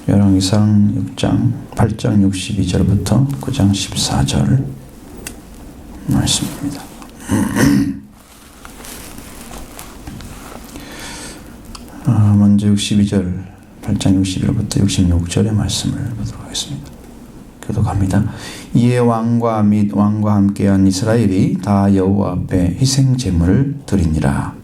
열왕기상 6장 8장 62절부터 9장 14절 말씀입니다. 먼저 62절 8장 61부터 66절의 말씀을 보도록 하겠습니다. 교독합니다. 이에 왕과 및 왕과 함께한 이스라엘이 다 여호와 앞에 희생 제물을 드리니라.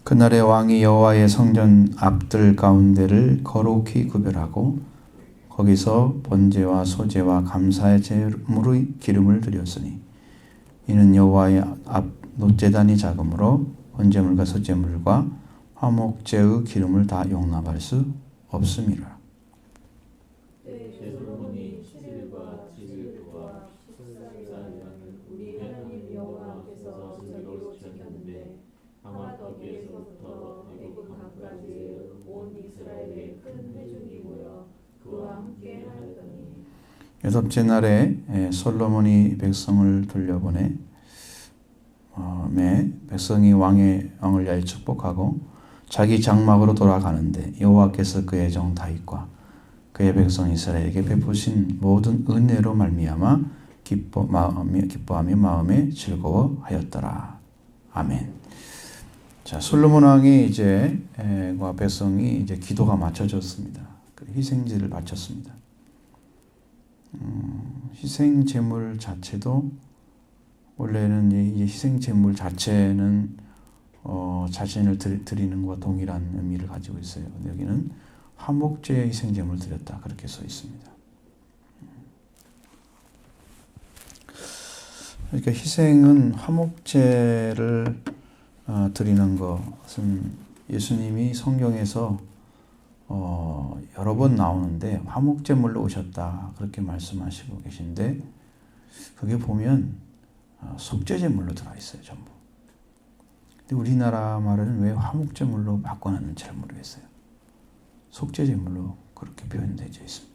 그날에 왕이 여호와의 성전 앞들 가운데를 거룩히 구별하고 거기서 번제와 소제와 감사의 제물의 기름을 드렸으니 이는 여호와의 앞 놋제단이 작으므로 번제물과 소제물과 화목제의 기름을 다 용납할 수 없음이라. 여섯째 날에 솔로몬이 백성을 돌려보내 백성이 왕을 위하여 축복하고 자기 장막으로 돌아가는데 여호와께서 그의 종 다윗과 그의 백성 이스라엘에게 베푸신 모든 은혜로 말미암아 기뻐하며 마음에 즐거워하였더라. 아멘. 자, 솔로몬 왕이 이제 백성이 이제 기도가 맞춰졌습니다. 희생제를 바쳤습니다. 희생 제물 자체도 원래는 이 희생 제물 자체는 자신을 드리는 것과 동일한 의미를 가지고 있어요. 근데 여기는 화목제의 희생 제물을 드렸다 그렇게 써 있습니다. 그러니까 희생은 화목제를 드리는 것은 예수님이 성경에서 여러 번 나오는데 화목제물로 오셨다 그렇게 말씀하시고 계신데 그게 보면 속죄제물로 들어있어요 전부. 근데 우리나라 말은 왜 화목제물로 바꿔놨는지 잘 모르겠어요. 속죄제물로 그렇게 표현되어 있습니다.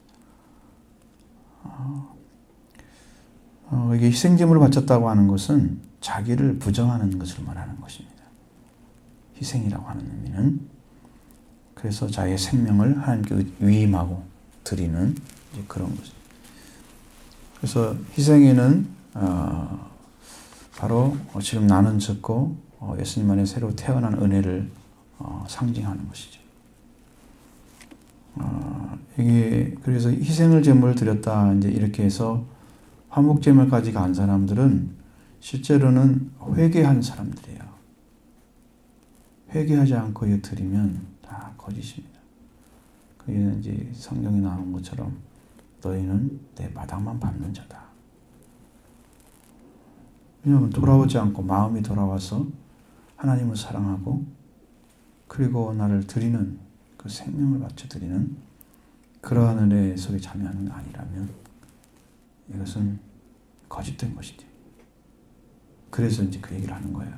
이게 희생제물을 바쳤다고 하는 것은 자기를 부정하는 것을 말하는 것입니다. 희생이라고 하는 의미는 그래서 자기의 생명을 하나님께 위임하고 드리는 이제 그런 것입니다. 그래서 희생에는 바로 지금 나는 죽고 예수님 안에 새로 태어난 은혜를 상징하는 것이죠. 이게 그래서 희생을 제물을 드렸다 이제 이렇게 해서 화목제물까지 간 사람들은 실제로는 회개한 사람들이에요. 회개하지 않고 이거 드리면 다 거짓입니다. 그게 이제 성경에 나온 것처럼 너희는 내 마당만 밟는 자다. 왜냐하면 돌아오지 않고 마음이 돌아와서 하나님을 사랑하고 그리고 나를 드리는 그 생명을 바쳐 드리는 그러한 은혜 속에 참여하는 게 아니라면 이것은 거짓된 것이지. 그래서 이제 그 얘기를 하는 거예요.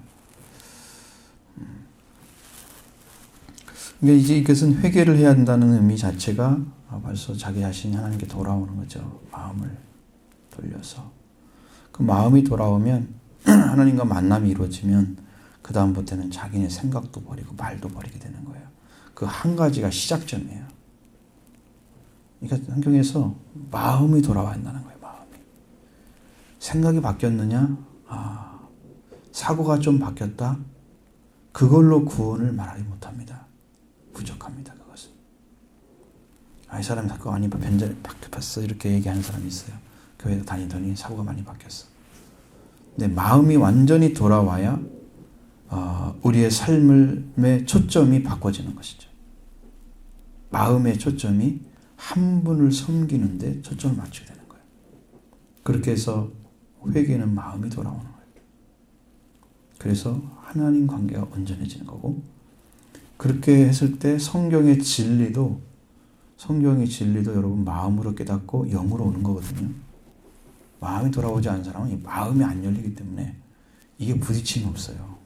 그러니까 이제 이것은 회개를 해야 한다는 의미 자체가 벌써 자기 자신이 하나님께 돌아오는 거죠. 마음을 돌려서. 그 마음이 돌아오면 하나님과 만남이 이루어지면 그 다음부터는 자기네 생각도 버리고 말도 버리게 되는 거예요. 그 한 가지가 시작점이에요. 그러니까 성경에서 마음이 돌아와야 한다는 거예요. 마음이. 생각이 바뀌었느냐? 사고가 좀 바뀌었다? 그걸로 구원을 말하지 못합니다. 부족합니다. 그것은. 이 사람이 사고가 많이 바뀌었어 이렇게 얘기하는 사람이 있어요. 교회 다니더니 사고가 많이 바뀌었어. 근데 마음이 완전히 돌아와야 우리의 삶의 초점이 바꿔지는 것이죠. 마음의 초점이 한 분을 섬기는데 초점을 맞춰야 되는 거예요. 그렇게 해서 회개는 마음이 돌아오는 거예요. 그래서 하나님 관계가 온전해지는 거고 그렇게 했을 때 성경의 진리도 여러분 마음으로 깨닫고 영으로 오는 거거든요. 마음이 돌아오지 않은 사람은 마음이 안 열리기 때문에 이게 부딪힘이 없어요.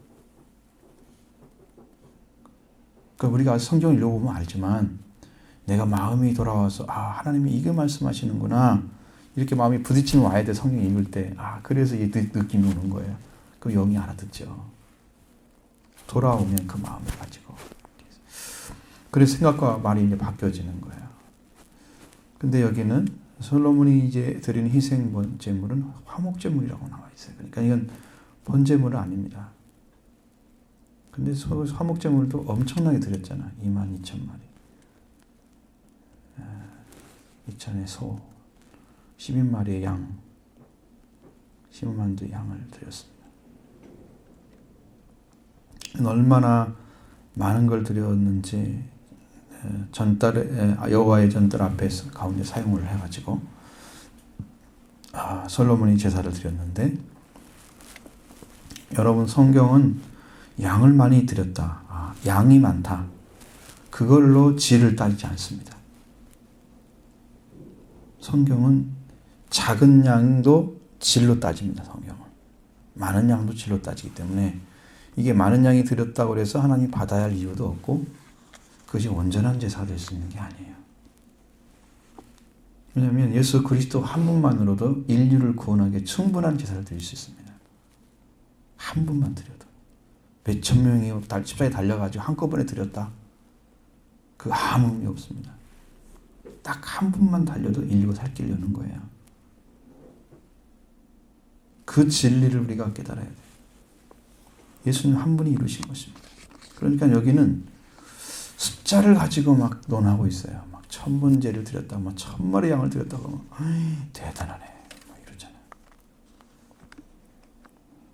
그러니까 우리가 성경을 읽어보면 알지만 내가 마음이 돌아와서 하나님이 이게 말씀하시는구나 이렇게 마음이 부딪히면 와야 돼. 성경 읽을 때 그래서 이 느낌이 오는 거예요. 그럼 영이 알아듣죠. 돌아오면 그 마음을 가지고 그래서 생각과 말이 이제 바뀌어지는 거예요. 근데 여기는 솔로몬이 이제 드리는 희생 제물은 화목제물이라고 나와 있어요. 그러니까 이건 번제물은 아닙니다. 근데 화목제물도 엄청나게 드렸잖아. 22,000마리. 2,000의 소, 12마리의 양, 15만두 양을 드렸습니다. 얼마나 많은 걸 드렸는지 여호와의 전달 앞에서 가운데 사용을 해가지고 솔로몬이 제사를 드렸는데 여러분 성경은 양을 많이 드렸다. 양이 많다. 그걸로 질을 따지지 않습니다. 성경은 작은 양도 질로 따집니다. 성경은. 많은 양도 질로 따지기 때문에 이게 많은 양이 드렸다고 해서 하나님이 받아야 할 이유도 없고 그것이 온전한 제사가 될 수 있는 게 아니에요. 왜냐하면 예수 그리스도 한 분만으로도 인류를 구원하기에 충분한 제사를 드릴 수 있습니다. 한 분만 드려도. 몇천 명이 십자가에 달려가지고 한꺼번에 드렸다. 그 아무 의미 없습니다. 딱 한 분만 달려도 인류가 살 길이 오는 거예요. 그 진리를 우리가 깨달아야 돼요. 예수님 한 분이 이루신 것입니다. 그러니까 여기는 숫자를 가지고 막 논하고 있어요. 막 1000번제를 드렸다, 막 1000마리 양을 드렸다고 막 대단하네, 막 이러잖아요.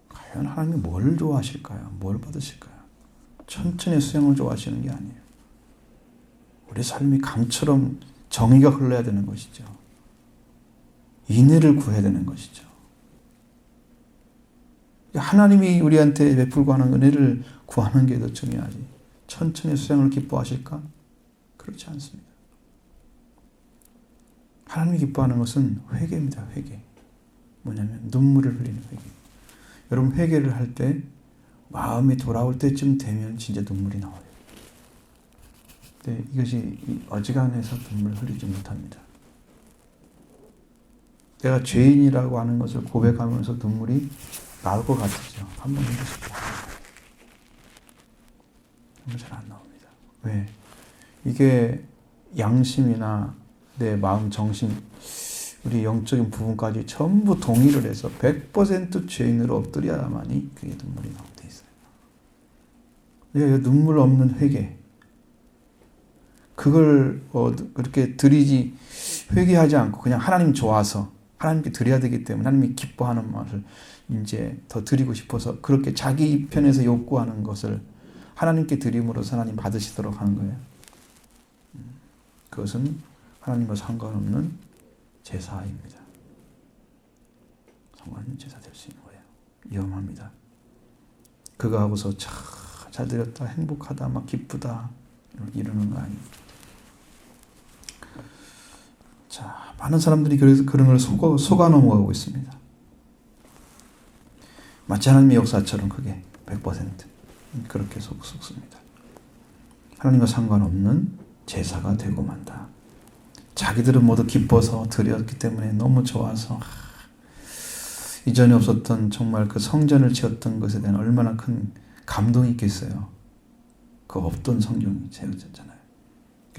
과연 하나님이 뭘 좋아하실까요? 뭘 받으실까요? 천천히 수행을 좋아하시는 게 아니에요. 우리 삶이 강처럼 정의가 흘러야 되는 것이죠. 인애를 구해야 되는 것이죠. 하나님이 우리한테 베풀고 하는 은혜를 구하는 게 더 중요하지. 천천히 수행을 기뻐하실까? 그렇지 않습니다. 하나님이 기뻐하는 것은 회개입니다. 회개. 뭐냐면 눈물을 흘리는 회개. 여러분 회개를 할 때 마음이 돌아올 때쯤 되면 진짜 눈물이 나와요. 근데 이것이 어지간해서 눈물을 흘리지 못합니다. 내가 죄인이라고 하는 것을 고백하면서 눈물이 나올 것 같으죠. 한번 해보십시오. 잘 안 나옵니다. 왜? 이게 양심이나 내 마음, 정신, 우리 영적인 부분까지 전부 동의를 해서 100% 죄인으로 엎드려야만이 그게 눈물이 나오게 돼 있어요. 내가 눈물 없는 회개, 그걸 그렇게 드리지, 회개하지 않고 그냥 하나님 좋아서 하나님께 드려야 되기 때문에 하나님이 기뻐하는 말을 이제 더 드리고 싶어서 그렇게 자기 편에서 욕구하는 것을 하나님께 드림으로써 하나님 받으시도록 하는 거예요. 그것은 하나님과 상관없는 제사입니다. 상관없는 제사 될 수 있는 거예요. 위험합니다. 그거 하고서 잘 드렸다, 행복하다, 막 기쁘다 이러는 거 아니에요. 자, 많은 사람들이 그래서 그런 걸 속아 넘어가고 있습니다. 마치 하나님의 역사처럼 그게 100% 그렇게 속습니다. 하나님과 상관없는 제사가 되고 만다. 자기들은 모두 기뻐서 드렸기 때문에 너무 좋아서 이전에 없었던 정말 그 성전을 지었던 것에 대한 얼마나 큰 감동이 있겠어요. 그 없던 성경이 세워졌잖아요.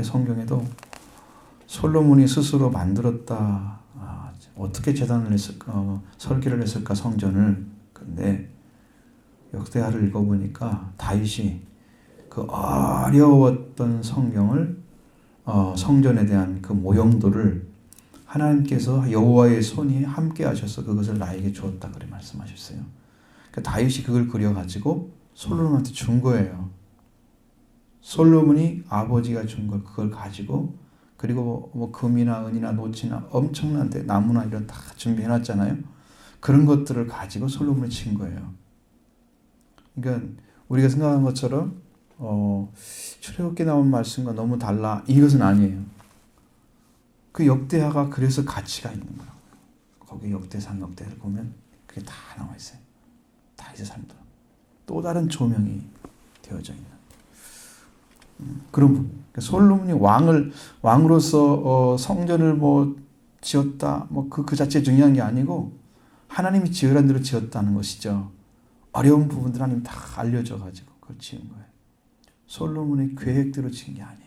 성경에도 솔로몬이 스스로 만들었다. 어떻게 제단을 했을까, 설계를 했을까 성전을. 근데 역대하를 읽어보니까 다윗이 그 어려웠던 성경을 성전에 대한 그 모형도를 하나님께서 여호와의 손이 함께 하셔서 그것을 나에게 주었다 그래 말씀하셨어요. 그러니까 다윗이 그걸 그려가지고 솔로몬한테 준 거예요. 솔로몬이 아버지가 준 걸 그걸 가지고 그리고 뭐 금이나 은이나 노치나 엄청난 나무나 이런 다 준비해놨잖아요. 그런 것들을 가지고 솔로몬이 친 거예요. 그러니까 우리가 생각한 것처럼 출애굽기에 나온 말씀과 너무 달라 이것은 아니에요. 그 역대하가 그래서 가치가 있는 거라고요. 거기 역대상 역대를 보면 그게 다 나와 있어요. 다윗의 삶도 또 다른 조명이 되어져 있는 그런 부분. 솔로몬이 왕으로서 성전을 뭐 지었다, 뭐 그 자체 중요한 게 아니고 하나님이 지으란 대로 지었다는 것이죠. 어려운 부분들 하나님 다 알려줘 가지고 그걸 지은 거예요. 솔로몬의 계획대로 지은 게 아니에요.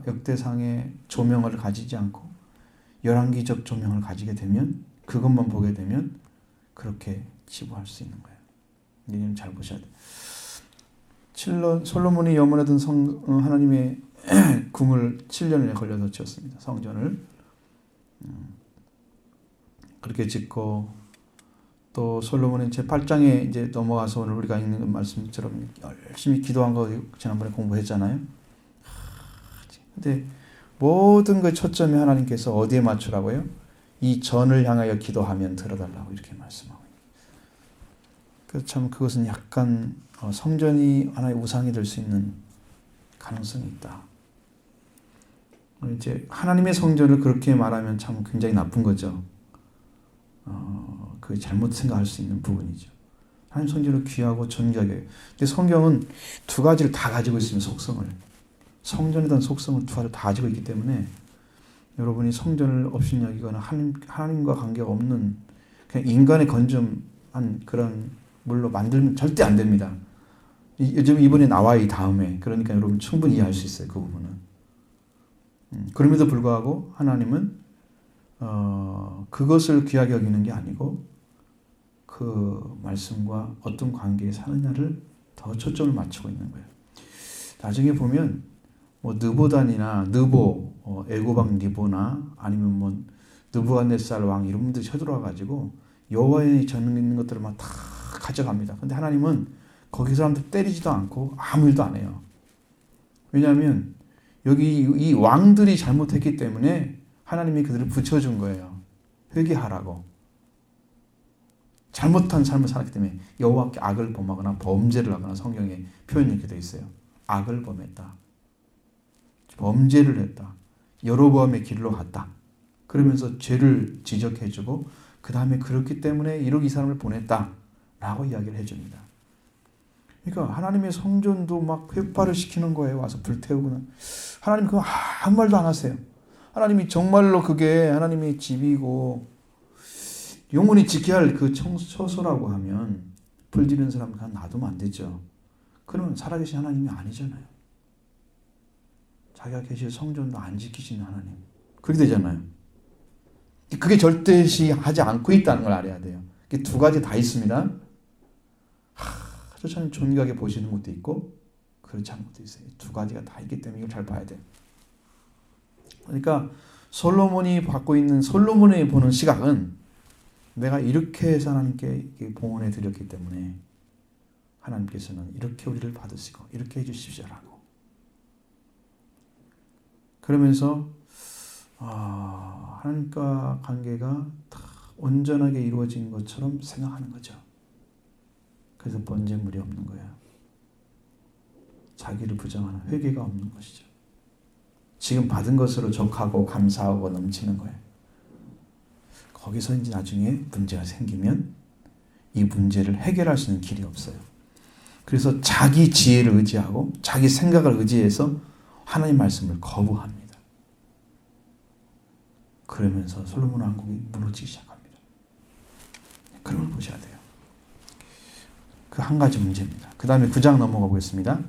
역대상의 조명을 가지지 않고 열왕기적 조명을 가지게 되면, 그것만 보게 되면 그렇게 지부할 수 있는 거예요. 여러분 잘 보셔야 돼요. 솔로몬이 염원하던 하나님의 궁을 7년에 걸려서 지었습니다. 성전을 그렇게 짓고, 또 솔로몬은 제8장에 이제 넘어가서 오늘 우리가 읽는 말씀처럼 열심히 기도한 거 지난번에 공부했잖아요. 근데 모든 그 초점이 하나님께서 어디에 맞추라고요? 이 전을 향하여 기도하면 들어달라고 이렇게 말씀하고 있어요. 그래서 참 그것은 약간 성전이 하나의 우상이 될 수 있는 가능성이 있다. 이제 하나님의 성전을 그렇게 말하면 참 굉장히 나쁜 거죠. 그 잘못 생각할 수 있는 부분이죠. 하나님 성전을 귀하고 존귀하게. 근데 성경은 두 가지를 다 가지고 있습니다. 속성을. 성전에 대한 속성을 두 가지를 다 가지고 있기 때문에 여러분이 성전을 업신여기거나 하나님과 관계가 없는 그냥 인간의 건조한 그런 물로 만들면 절대 안 됩니다. 요즘 이번에 나와요. 이 다음에. 그러니까 여러분 충분히 이해할 수 있어요. 그 부분은. 그럼에도 불구하고 하나님은 그것을 귀하게 여기는 게 아니고 그 말씀과 어떤 관계에 사느냐를 더 초점을 맞추고 있는 거예요. 나중에 보면 뭐 느보단이나 애고방 니보나 아니면 뭐 느부갓네살 왕 이런 분들이 쳐들어와 가지고 여호와의 전능 있는 것들을 막 다 가져갑니다. 근데 하나님은 거기 사람들 때리지도 않고 아무 일도 안 해요. 왜냐하면 여기 이 왕들이 잘못했기 때문에 하나님이 그들을 붙여준 거예요. 회개하라고. 잘못한 삶을 살았기 때문에 여호와께 악을 범하거나 범죄를 하거나 성경에 표현이 이렇게 되어 있어요. 악을 범했다. 범죄를 했다. 여로보암의 길로 갔다. 그러면서 죄를 지적해주고 그 다음에 그렇기 때문에 이 사람을 보냈다. 라고 이야기를 해줍니다. 그러니까 하나님의 성전도 막 회파를 시키는 거예요. 와서 불태우고는. 하나님 그거 아무 말도 안 하세요. 하나님이 정말로 그게 하나님의 집이고 영원히 지켜야 할 그 처소라고 하면 불지는 사람 그냥 놔두면 안 되죠. 그러면 살아계신 하나님이 아니잖아요. 자기가 계실 성전도 안 지키시는 하나님. 그렇게 되잖아요. 그게 절대시하지 않고 있다는 걸 알아야 돼요. 이게 두 가지 다 있습니다. 아주 참 존귀하게 보시는 것도 있고 그렇지 않은 것도 있어요. 두 가지가 다 있기 때문에 이걸 잘 봐야 돼요. 그러니까 솔로몬이 보는 시각은 내가 이렇게 해서 하나님께 봉헌해 드렸기 때문에 하나님께서는 이렇게 우리를 받으시고 이렇게 해주십시오라고. 그러면서 하나님과 관계가 다 온전하게 이루어진 것처럼 생각하는 거죠. 그래서 번제물이 없는 거예요. 자기를 부정하는 회개가 없는 것이죠. 지금 받은 것으로 족하고 감사하고 넘치는 거예요. 거기서 이제 나중에 문제가 생기면 이 문제를 해결할 수 있는 길이 없어요. 그래서 자기 지혜를 의지하고 자기 생각을 의지해서 하나님 말씀을 거부합니다. 그러면서 솔로몬 왕국이 무너지기 시작합니다. 그런 걸 보셔야 돼요. 그 한 가지 문제입니다. 그 다음에 9장 넘어가 보겠습니다.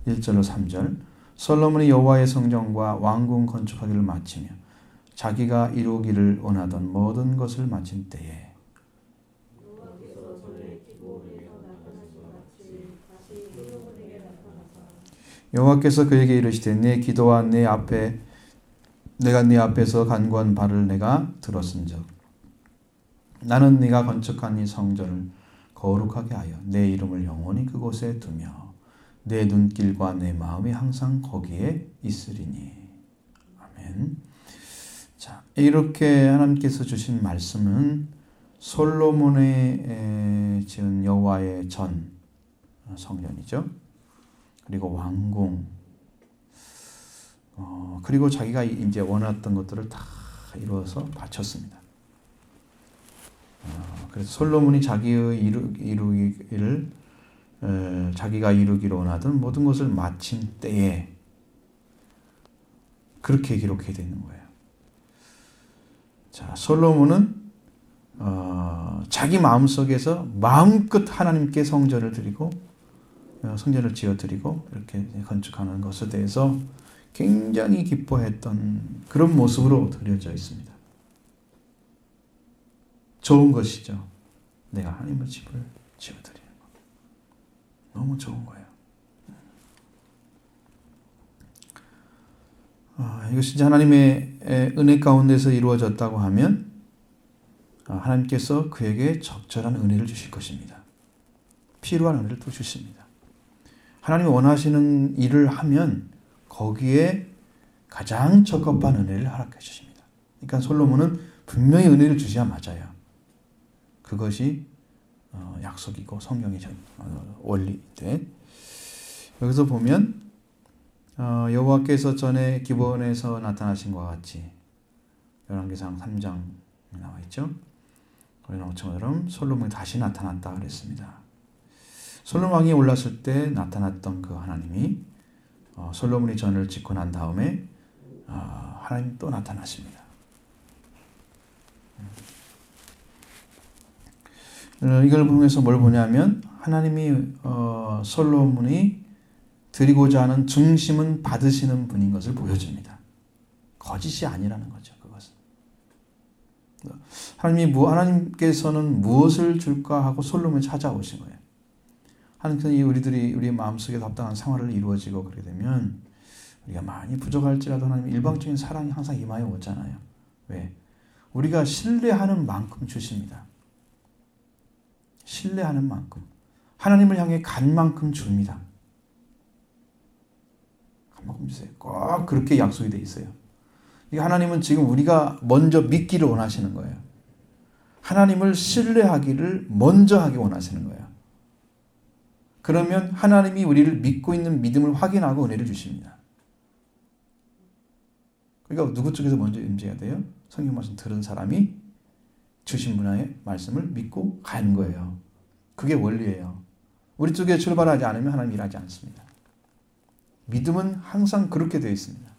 1절로 3절. 솔로몬이 여호와의 성전과 왕궁 건축하기를 마치며 자기가 이루기를 원하던 모든 것을 마친 때에 여호와께서 그에게 이르시되 내 기도와 내가 네 앞에서 간구한 바를 내가 들었은즉 나는 네가 건축한 이 성전을 거룩하게 하여 내 이름을 영원히 그곳에 두며 내 눈길과 내 마음이 항상 거기에 있으리니. 아멘. 자, 이렇게 하나님께서 주신 말씀은 솔로몬의 지은 여호와의 전 성전이죠. 그리고 왕궁, 그리고 자기가 이제 원했던 것들을 다 이루어서 바쳤습니다. 그래서 솔로몬이 자기의 이루기를 자기가 이루기로 원하던 모든 것을 마친 때에 그렇게 기록해 있는 거예요. 자, 솔로몬은 자기 마음속에서 마음껏 하나님께 성전을 드리고 성전을 지어드리고 이렇게 건축하는 것에 대해서 굉장히 기뻐했던 그런 모습으로 그려져 있습니다. 좋은 것이죠. 내가 하나님의 집을 지어드리는 거. 너무 좋은 거예요. 이것이 하나님의 은혜 가운데서 이루어졌다고 하면 하나님께서 그에게 적절한 은혜를 주실 것입니다. 필요한 은혜를 또 주십니다. 하나님이 원하시는 일을 하면 거기에 가장 적합한 은혜를 허락해 주십니다. 그러니까 솔로몬은 분명히 은혜를 주셔야 맞아요. 그것이 약속이고 성경의 원리인데 여기서 보면 여호와께서 전에 기브온에서 나타나신 것과 같이 열왕기상 3장 나와 있죠. 그런 것처럼 솔로몬이 다시 나타났다 그랬습니다. 솔로몬 왕이 올랐을 때 나타났던 그 하나님이 솔로몬이 전을 짓고 난 다음에 하나님 또 나타나십니다. 이걸 보면서 뭘 보냐면 하나님이 솔로몬이 드리고자 하는 중심은 받으시는 분인 것을 보여줍니다. 거짓이 아니라는 거죠. 그것은 하나님께서는 무엇을 줄까 하고 솔로몬이 찾아오신 거예요. 하나님께서 우리의 마음속에 합당한 생활을 이루어지고 그렇게 되면 우리가 많이 부족할지라도 하나님 일방적인 사랑이 항상 임하여 오잖아요. 왜? 우리가 신뢰하는 만큼 주십니다. 신뢰하는 만큼 하나님을 향해 간 만큼 줍니다. 간 만큼 주세요. 꼭 그렇게 약속이 돼 있어요. 하나님은 지금 우리가 먼저 믿기를 원하시는 거예요. 하나님을 신뢰하기를 먼저 하기 원하시는 거예요. 그러면 하나님이 우리를 믿고 있는 믿음을 확인하고 은혜를 주십니다. 그러니까 누구 쪽에서 먼저 움직여야 돼요? 성경 말씀 들은 사람이 주신 분의 말씀을 믿고 가는 거예요. 그게 원리예요. 우리 쪽에 출발하지 않으면 하나님 일하지 않습니다. 믿음은 항상 그렇게 되어 있습니다.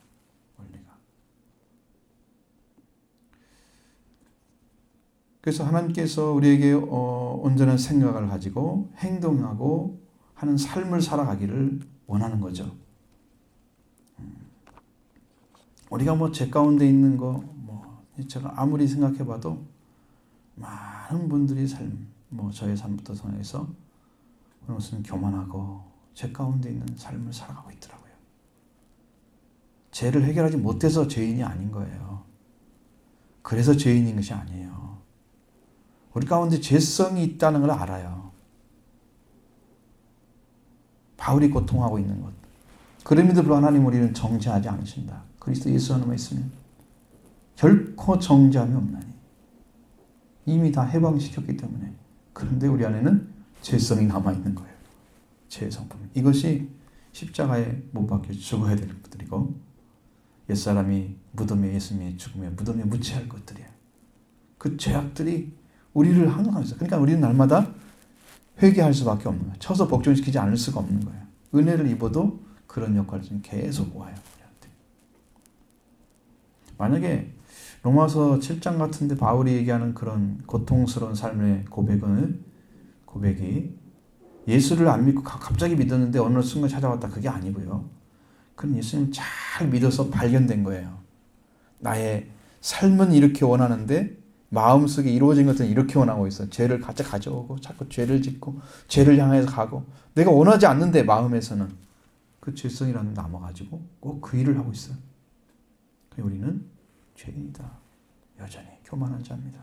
원리가. 그래서 하나님께서 우리에게 온전한 생각을 가지고 행동하고 하는 삶을 살아가기를 원하는 거죠. 우리가 죄 가운데 있는 거, 제가 아무리 생각해봐도 많은 분들이 저의 삶부터 성해서 무슨 교만하고 죄 가운데 있는 삶을 살아가고 있더라고요. 죄를 해결하지 못해서 죄인이 아닌 거예요. 그래서 죄인인 것이 아니에요. 우리 가운데 죄성이 있다는 걸 알아요. 바울이 고통하고 있는 것. 그럼에도 불구하고 하나님 우리는 정죄하지 않으신다. 그리스도 예수 안에만 있으면 결코 정죄함이 없나니. 이미 다 해방시켰기 때문에. 그런데 우리 안에는 죄성이 남아있는 거예요. 죄의 성품. 이것이 십자가에 못 박혀 죽어야 될 것들이고 옛사람이 무덤에 예수님의 죽음에 무덤에 묻혀야 할 것들이에요. 그 죄악들이 우리를 항상 있어요. 그러니까 우리는 날마다 회개할 수밖에 없는 거예요. 쳐서 복종시키지 않을 수가 없는 거예요. 은혜를 입어도 그런 역할을 좀 계속 와요. 만약에 로마서 7장 같은데 바울이 얘기하는 그런 고통스러운 삶의 고백이 예수를 안 믿고 갑자기 믿었는데 어느 순간 찾아왔다. 그게 아니고요. 그건 예수님 잘 믿어서 발견된 거예요. 나의 삶은 이렇게 원하는데 마음속에 이루어진 것들은 이렇게 원하고 있어. 죄를 가져오고 자꾸 죄를 짓고 죄를 향해서 가고 내가 원하지 않는데 마음에서는 그 죄성이라는 거 남아가지고 꼭 그 일을 하고 있어요. 우리는 죄인이다. 여전히 교만한 자입니다.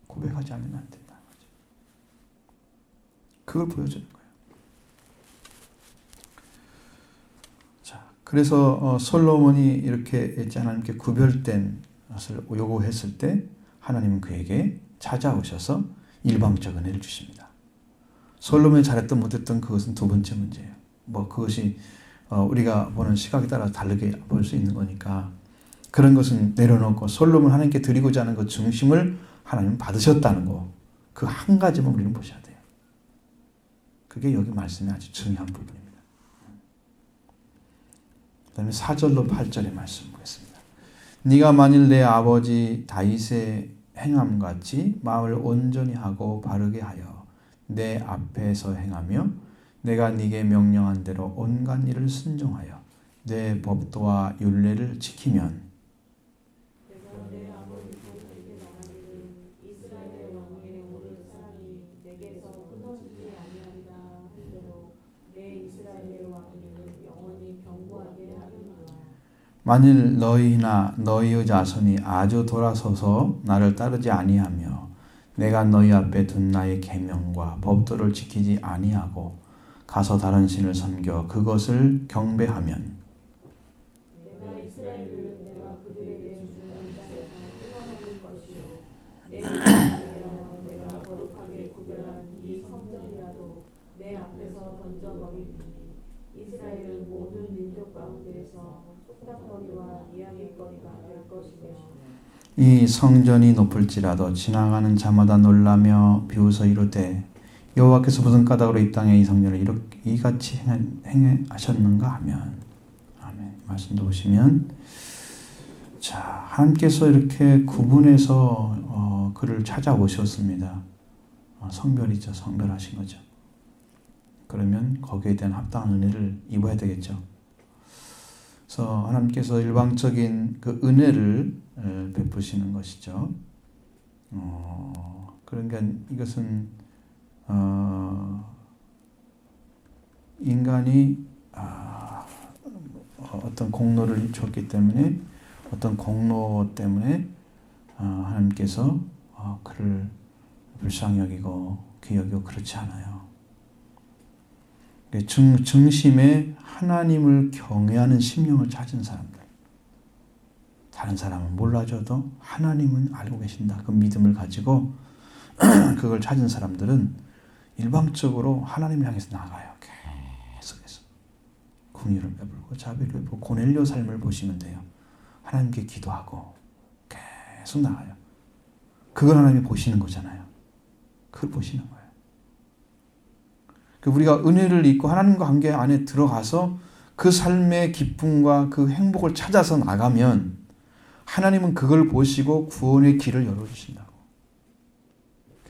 고백하지 않으면 안 된다는 거죠. 그걸 보여주는 거예요. 자, 그래서 솔로몬이 이렇게 하나님께 구별된 것을 요구했을 때 하나님은 그에게 찾아오셔서 일방적 은혜를 주십니다. 솔로몬이 잘했던 못했던 그것은 두 번째 문제예요. 그것이 우리가 보는 시각에 따라 다르게 볼 수 있는 거니까 그런 것은 내려놓고 솔로몬 하나님께 드리고자 하는 그 중심을 하나님 받으셨다는 거. 그 한 가지만 우리는 보셔야 돼요. 그게 여기 말씀이 아주 중요한 부분입니다. 그 다음에 4절로 8절의 말씀 보겠습니다. 네가 만일 내 아버지 다윗의 행함같이 마음을 온전히 하고 바르게 하여 내 앞에서 행하며 내가 네게 명령한 대로 온갖 일을 순종하여 내 법도와 율례를 지키면 만일 너희나 너희의 자손이 아주 돌아서서 나를 따르지 아니하며 내가 너희 앞에 둔 나의 계명과 법도를 지키지 아니하고 가서 다른 신을 섬겨 그것을 경배하면 내가 이스라엘을 내가 그들에게 주는 땅에 떠나는 것이요 내가 거룩하게 구별한 이 성전이라도 내 앞에서 던져버리니 이스라엘은 모든 민족 가운데에서 속닥거리와 이야기거리가 될 것이며 이 성전이 높을지라도 지나가는 자마다 놀라며 비웃어 이르되 여호와께서 무슨 까닭으로 이 땅에 이 성전을 이같이 행하셨는가 하면 아멘. 말씀도 보시면 자 하나님께서 이렇게 구분해서 그를 찾아오셨습니다. 성별이죠. 성별하신 거죠. 그러면 거기에 대한 합당한 은혜를 입어야 되겠죠. 그래서 하나님께서 일방적인 그 은혜를 베푸시는 것이죠. 그러니까 이것은 인간이 어떤 공로를 줬기 때문에 어떤 공로 때문에 하나님께서 그를 불쌍히 여기고 귀히 여기고 그렇지 않아요. 중심에 하나님을 경외하는 심령을 찾은 사람들, 다른 사람은 몰라줘도 하나님은 알고 계신다. 그 믿음을 가지고 그걸 찾은 사람들은 일방적으로 하나님을 향해서 나가요. 계속해서 궁유를 베풀고 자비를 베풀고 고넬료 삶을 보시면 돼요. 하나님께 기도하고 계속 나가요. 그걸 하나님이 보시는 거잖아요. 그걸 보시는 거예요. 우리가 은혜를 입고 하나님과 관계 안에 들어가서 그 삶의 기쁨과 그 행복을 찾아서 나가면 하나님은 그걸 보시고 구원의 길을 열어주신다고.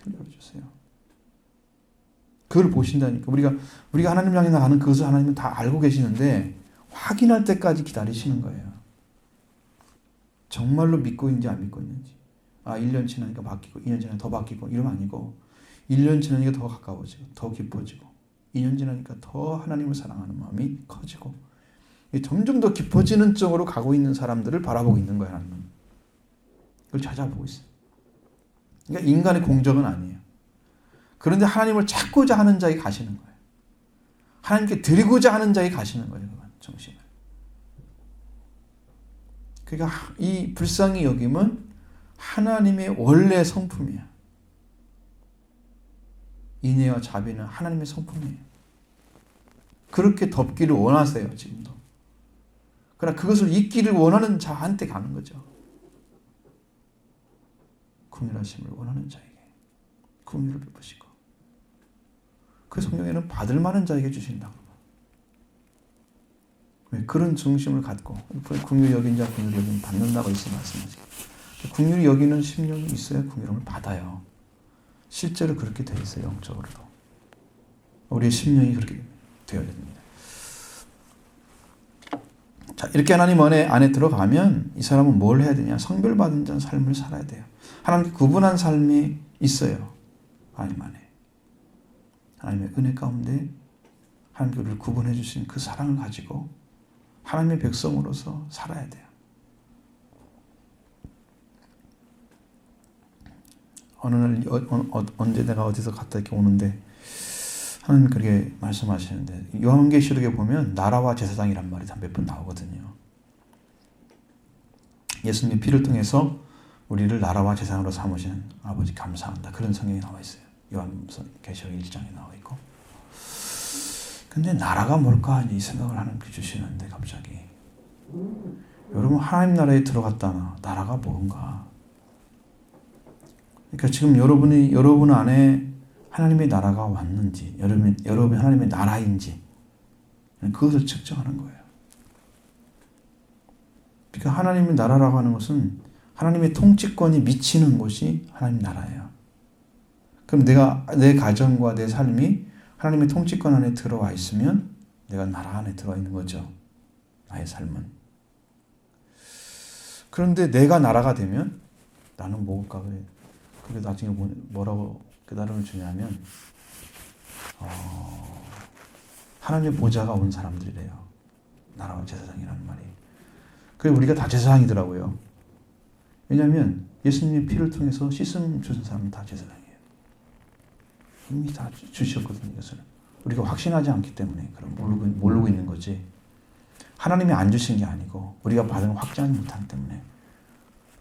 길을 열어주세요. 그걸 보신다니까. 우리가 하나님 향해 나가는 그것을 하나님은 다 알고 계시는데 확인할 때까지 기다리시는 거예요. 정말로 믿고 있는지 안 믿고 있는지. 1년 지나니까 바뀌고 2년 지나니까 더 바뀌고 이러면 아니고 1년 지나니까 더 가까워지고 더 깊어지고 2년 지나니까 더 하나님을 사랑하는 마음이 커지고 점점 더 깊어지는 쪽으로 가고 있는 사람들을 바라보고 있는 거예요. 하나님은. 그걸 찾아보고 있어요. 그러니까 인간의 공적은 아니에요. 그런데 하나님을 찾고자 하는 자에게 가시는 거예요. 하나님께 드리고자 하는 자에게 가시는 거예요. 정신을. 그러니까 이 불쌍히 여김은 하나님의 원래 성품이야. 인애와 자비는 하나님의 성품이에요. 그렇게 덮기를 원하세요. 지금도. 그러나 그것을 잊기를 원하는 자한테 가는 거죠. 긍휼하심을 원하는 자에게 긍휼을 베푸시고 그 성령에는 받을 만한 자에게 주신다고. 그런 중심을 갖고 긍휼히 여긴 자 긍휼히 여긴 받는다고 예수 말씀하시죠. 긍휼히 여기는 심령이 있어야 긍휼함을 받아요. 실제로 그렇게 되어 있어요. 영적으로도. 우리의 심령이 그렇게 되어야 됩니다. 자, 이렇게 하나님 안에 들어가면 이 사람은 뭘 해야 되냐? 성별받은 자 삶을 살아야 돼요. 하나님께 구분한 삶이 있어요. 하나님 안에. 하나님의 은혜 가운데 하나님께 우리를 구분해 주신 그 사랑을 가지고 하나님의 백성으로서 살아야 돼요. 어느 날 언제 내가 어디서 갔다 이렇게 오는데 하나님 그렇게 말씀하시는데 요한계시록에 보면 나라와 제사장이란 말이 몇 번 나오거든요. 예수님의 피를 통해서 우리를 나라와 제사장으로 삼으시는 아버지 감사한다. 그런 성경이 나와 있어요. 요한계시록 1장에 나와 있고. 근데 나라가 뭘까 이 생각을 하나님께 주시는데 갑자기 여러분 하나님 나라에 들어갔다 나라가 뭔가. 그러니까 지금 여러분 안에 하나님의 나라가 왔는지, 여러분이 하나님의 나라인지, 그것을 측정하는 거예요. 그러니까 하나님의 나라라고 하는 것은 하나님의 통치권이 미치는 곳이 하나님 나라예요. 그럼 내 가정과 내 삶이 하나님의 통치권 안에 들어와 있으면 내가 나라 안에 들어와 있는 거죠. 나의 삶은. 그런데 내가 나라가 되면 나는 뭘까? 그게 나중에 뭐라고 깨달음을 주냐면 하나님의 보좌가 온 사람들이래요. 나라와 제사장이라는 말이. 그리고 우리가 다 제사장이더라고요. 왜냐하면 예수님의 피를 통해서 씻음 주신 사람은 다 제사장이에요. 이미 다 주셨거든요. 이것을. 우리가 확신하지 않기 때문에 그럼 모르고 있는 거지. 하나님이 안 주신 게 아니고 우리가 받은 확증하지 못하기 때문에.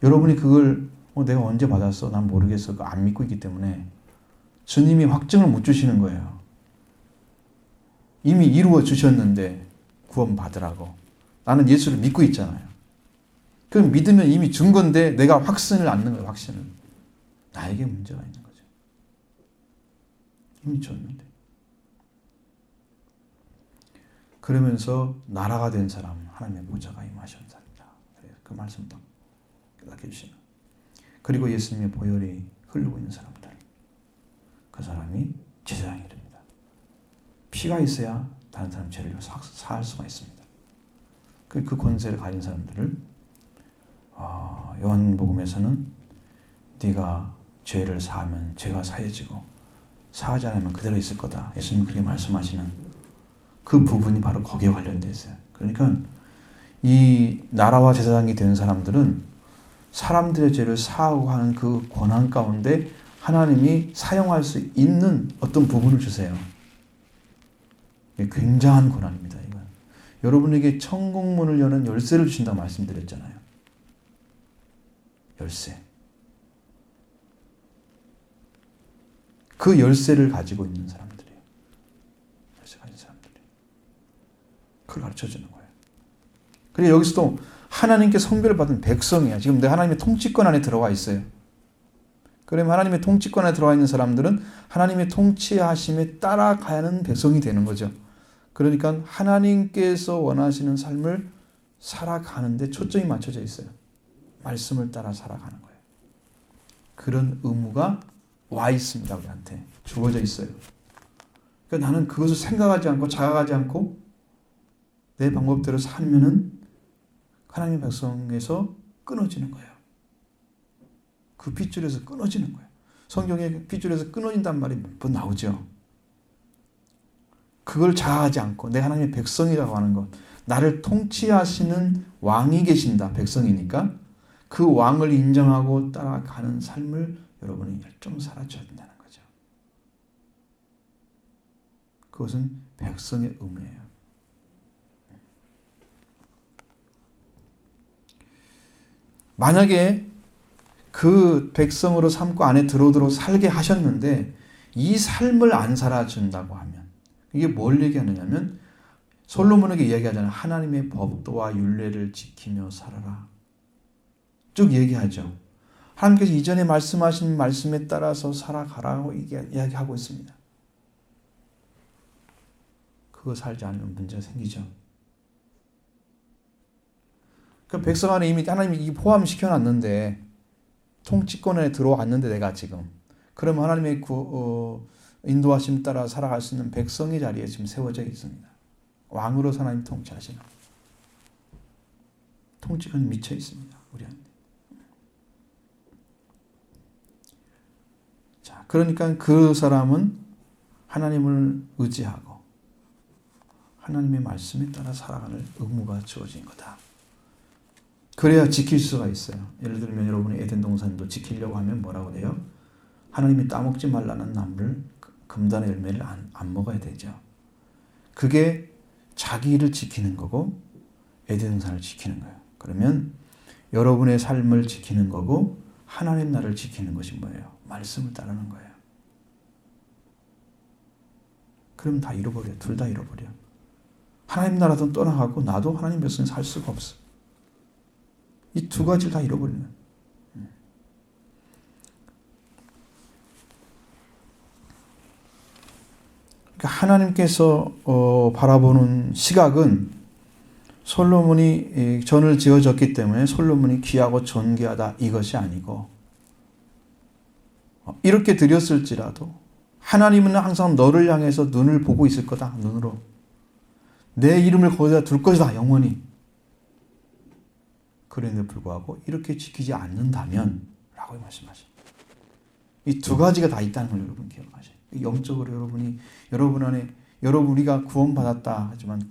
여러분이 그걸 내가 언제 받았어? 난 모르겠어. 그거 안 믿고 있기 때문에 주님이 확증을 못 주시는 거예요. 이미 이루어 주셨는데 구원 받으라고. 나는 예수를 믿고 있잖아요. 그럼 믿으면 이미 준 건데 내가 확신을 않는 거예요. 확신을. 나에게 문제가 있는 거죠. 이미 줬는데. 그러면서 나라가 된 사람은 하나님의 보좌가 임하신 사람이다. 그 말씀도 깨닫게 해주시는. 그리고 예수님의 보혈이 흐르고 있는 사람들. 그 사람이 제사장이 됩니다. 피가 있어야 다른 사람 죄를 사할 수가 있습니다. 그 권세를 가진 사람들을 요한복음에서는 네가 죄를 사하면 죄가 사해지고 사하지 않으면 그대로 있을 거다. 예수님이 그렇게 말씀하시는 그 부분이 바로 거기에 관련되어 있어요. 그러니까 이 나라와 제사장이 된 사람들은 사람들의 죄를 사하고 하는 그 권한 가운데 하나님이 사용할 수 있는 어떤 부분을 주세요. 굉장한 권한입니다. 이건. 여러분에게 천국문을 여는 열쇠를 주신다고 말씀드렸잖아요. 열쇠. 그 열쇠를 가지고 있는 사람들이에요. 열쇠 가진 사람들이. 그걸 가르쳐주는 거예요. 그리고 여기서도 하나님께 성별을 받은 백성이야. 지금 내 하나님의 통치권 안에 들어와 있어요. 그러면 하나님의 통치권 안에 들어와 있는 사람들은 하나님의 통치하심에 따라가는 백성이 되는 거죠. 그러니까 하나님께서 원하시는 삶을 살아가는데 초점이 맞춰져 있어요. 말씀을 따라 살아가는 거예요. 그런 의무가 와 있습니다. 우리한테 주어져 있어요. 그러니까 나는 그것을 생각하지 않고 자각하지 않고 내 방법대로 살면은 하나님의 백성에서 끊어지는 거예요. 그 핏줄에서 끊어지는 거예요. 성경에 핏줄에서 끊어진단 말이 몇 번 나오죠. 그걸 자아하지 않고 내 하나님의 백성이라고 하는 것, 나를 통치하시는 왕이 계신다. 백성이니까 그 왕을 인정하고 따라가는 삶을 여러분이 열정 살아줘야 된다는 거죠. 그것은 백성의 의무예요. 만약에 그 백성으로 삼고 안에 들어오도록 살게 하셨는데 이 삶을 안 살아준다고 하면 이게 뭘 얘기하느냐면 솔로몬에게 이야기하잖아요. 하나님의 법도와 율례를 지키며 살아라. 쭉 얘기하죠. 하나님께서 이전에 말씀하신 말씀에 따라서 살아가라고 이야기하고 있습니다. 그거 살지 않으면 문제가 생기죠. 그 백성 안에 이미 하나님이 포함시켜놨는데 통치권에 들어왔는데 내가 지금 그러면 하나님의 인도하심 따라 살아갈 수 있는 백성의 자리에 지금 세워져 있습니다. 왕으로 하나님 통치하시는 통치권이 미쳐 있습니다. 우리한테. 자, 그러니까 그 사람은 하나님을 의지하고 하나님의 말씀에 따라 살아가는 의무가 주어진 거다. 그래야 지킬 수가 있어요. 예를 들면 여러분이 에덴 동산도 지키려고 하면 뭐라고 해요? 하나님이 따먹지 말라는 나무를 금단의 열매를 안 먹어야 되죠. 그게 자기를 지키는 거고 에덴 동산을 지키는 거예요. 그러면 여러분의 삶을 지키는 거고 하나님 나라를 지키는 것이 뭐예요? 말씀을 따르는 거예요. 그럼 다 잃어버려요. 둘 다 잃어버려요. 하나님 나라도 떠나가고 나도 하나님 백성이 살 수가 없어. 이 두 가지를 다 잃어버리는. 하나님께서 바라보는 시각은 솔로몬이 전을 지어졌기 때문에 솔로몬이 귀하고 존귀하다 이것이 아니고, 이렇게 드렸을지라도 하나님은 항상 너를 향해서 눈을 보고 있을 거다. 눈으로 내 이름을 거기다 둘 것이다. 영원히. 그런데 불구하고 이렇게 지키지 않는다면 라고 말씀하십니다. 이 두 가지가 다 있다는 걸 여러분 기억하셔야 돼요. 영적으로 여러분 안에 우리가 구원받았다 하지만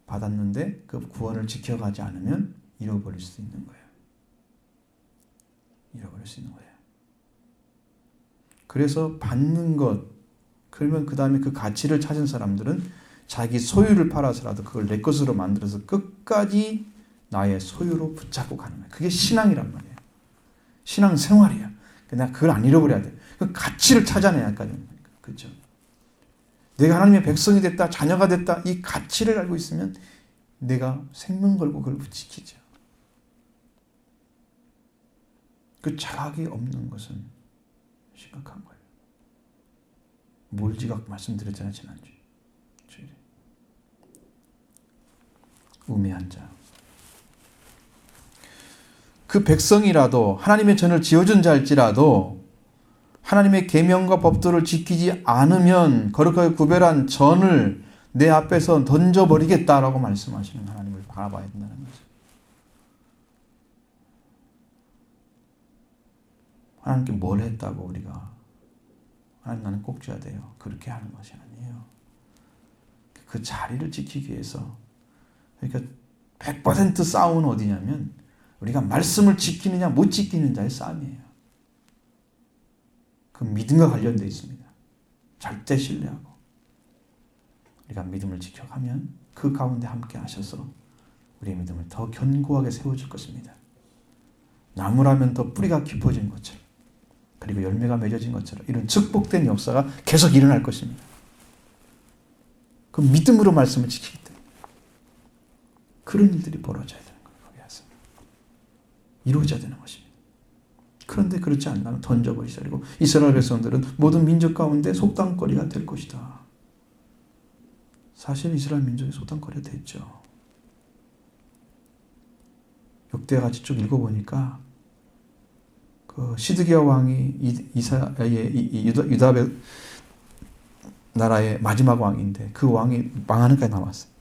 받았는데 그 구원을 지켜가지 않으면 잃어버릴 수 있는 거예요. 잃어버릴 수 있는 거예요. 그래서 받는 것, 그러면 그 다음에 그 가치를 찾은 사람들은 자기 소유를 팔아서라도 그걸 내 것으로 만들어서 끝까지 나의 소유로 붙잡고 가는 거예요. 그게 신앙이란 말이에요. 신앙 생활이야. 내가 그걸 안 잃어버려야 돼. 그 가치를 찾아내야 할까요? 그렇죠? 내가 하나님의 백성이 됐다, 자녀가 됐다, 이 가치를 알고 있으면 내가 생명 걸고 그걸 지키죠. 그 자각이 없는 것은 심각한 거예요. 몰지각 말씀드렸잖아요, 지난주에. 우매한 자. 그 백성이라도 하나님의 전을 지어준 자일지라도 하나님의 계명과 법도를 지키지 않으면 거룩하게 구별한 전을 내 앞에서 던져버리겠다라고 말씀하시는 하나님을 바라봐야 된다는 거죠. 하나님께 뭘 했다고 우리가 하나님 나는 꼭 줘야 돼요. 그렇게 하는 것이 아니에요. 그 자리를 지키기 위해서, 그러니까 100% 싸움은 어디냐면 우리가 말씀을 지키느냐 못 지키느냐의 싸움이에요. 그 믿음과 관련되어 있습니다. 절대 신뢰하고 우리가 믿음을 지켜가면 그 가운데 함께 하셔서 우리의 믿음을 더 견고하게 세워줄 것입니다. 나무라면 더 뿌리가 깊어진 것처럼, 그리고 열매가 맺어진 것처럼 이런 축복된 역사가 계속 일어날 것입니다. 그 믿음으로 말씀을 지키기 때문에 그런 일들이 벌어져야 되는 거예요. 거기에서 이루어져야 되는 것입니다. 그런데 그렇지 않다면 던져버리자. 그리고 이스라엘 백성들은 모든 민족 가운데 속담거리가 될 것이다. 사실 이스라엘 민족이 속담거리가 됐죠. 역대같이 쭉 읽어보니까 그 시드기야 왕이 유다 나라의 마지막 왕인데 그 왕이 망하는 까지 나왔어요.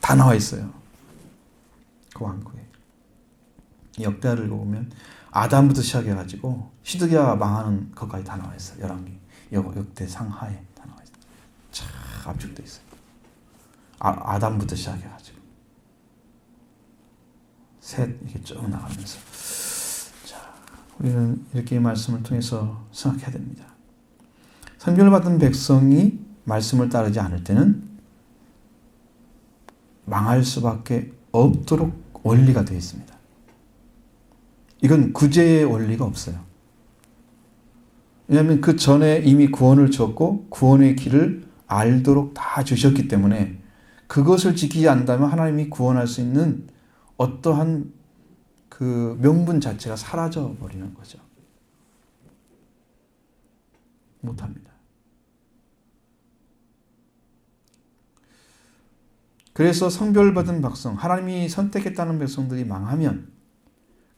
다 나와 있어요. 그 왕국에. 역대를 읽어보면 아담부터 시작해가지고 시드기야가 망하는 것까지 다 나와 있어요. 11개. 역대 상하에 다 나와 있어요. 참 압축되어 있어요. 아담부터 시작해가지고 셋 이렇게 쭉 나가면서, 자, 우리는 이렇게 말씀을 통해서 생각해야 됩니다. 선별받은 백성이 말씀을 따르지 않을 때는 망할 수밖에 없도록 원리가 되어 있습니다. 이건 구제의 원리가 없어요. 왜냐하면 그 전에 이미 구원을 줬고 구원의 길을 알도록 다 주셨기 때문에 그것을 지키지 않는다면 하나님이 구원할 수 있는 어떠한 그 명분 자체가 사라져 버리는 거죠. 못합니다. 그래서 성별받은 백성, 하나님이 선택했다는 백성들이 망하면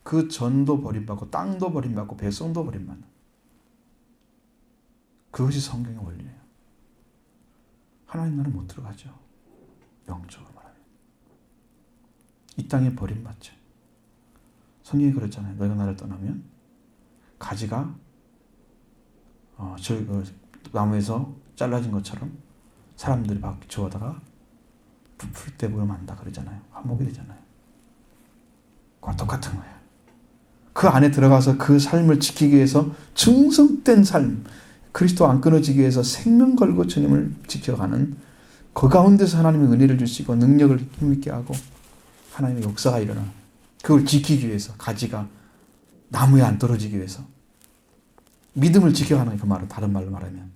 그 전도 버림받고 땅도 버림받고 백성도 버림받는, 그것이 성경의 원리예요. 하나님 나라 못 들어가죠. 영적으로 말하면 이 땅에 버림받죠. 성경이 그랬잖아요. 너희가 나를 떠나면 가지가 나무에서 잘라진 것처럼 사람들이 막 주워다가 부풀 때 보면 안다 그러잖아요. 한몫이 되잖아요. 그와 똑같은 거예요. 그 안에 들어가서 그 삶을 지키기 위해서 충성된 삶, 그리스도 안 끊어지기 위해서 생명 걸고 주님을 지켜가는 그 가운데서 하나님의 은혜를 주시고 능력을 힘있게 하고 하나님의 역사가 일어나, 그걸 지키기 위해서 가지가 나무에 안 떨어지기 위해서 믿음을 지켜가는, 그 말은 다른 말로 말하면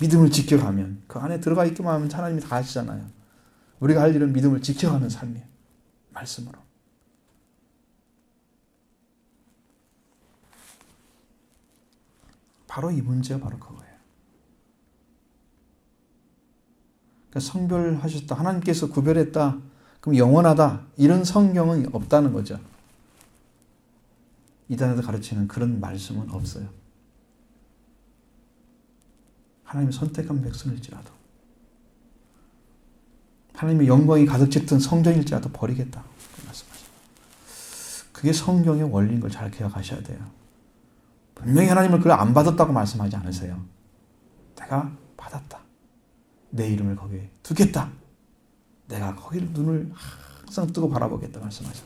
믿음을 지켜가면 그 안에 들어가 있기만 하면 하나님이 다 하시잖아요. 우리가 할 일은 믿음을 지켜가는 삶이에요. 말씀으로. 바로 이 문제가 바로 그거예요. 그러니까 성별하셨다. 하나님께서 구별했다. 그럼 영원하다. 이런 성경은 없다는 거죠. 이단에서 가르치는 그런 말씀은 없어요. 하나님의 선택한 백성일지라도, 하나님의 영광이 가득 짙은 성전일지라도 버리겠다. 그 말씀하시죠. 그게 성경의 원리인 걸 잘 기억하셔야 돼요. 분명히 하나님은 그걸 안 받았다고 말씀하지 않으세요. 내가 받았다. 내 이름을 거기에 두겠다. 내가 거기를 눈을 항상 뜨고 바라보겠다 말씀하죠.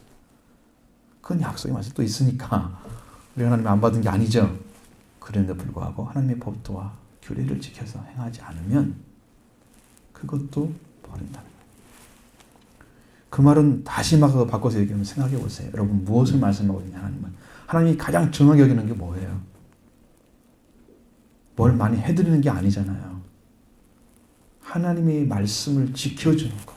그건 약속의 말씀이 또 있으니까 우리 하나님 안 받은 게 아니죠. 그런데 불구하고 하나님의 법도와 규례를 지켜서 행하지 않으면 그것도 버린다는 거예요. 그 말은 다시 막 바꿔서 얘기하면 생각해 보세요. 여러분 무엇을 말씀하고 있냐 하나님은. 하나님이 가장 정확히 여기는 게 뭐예요? 뭘 많이 해드리는 게 아니잖아요. 하나님의 말씀을 지켜주는 것.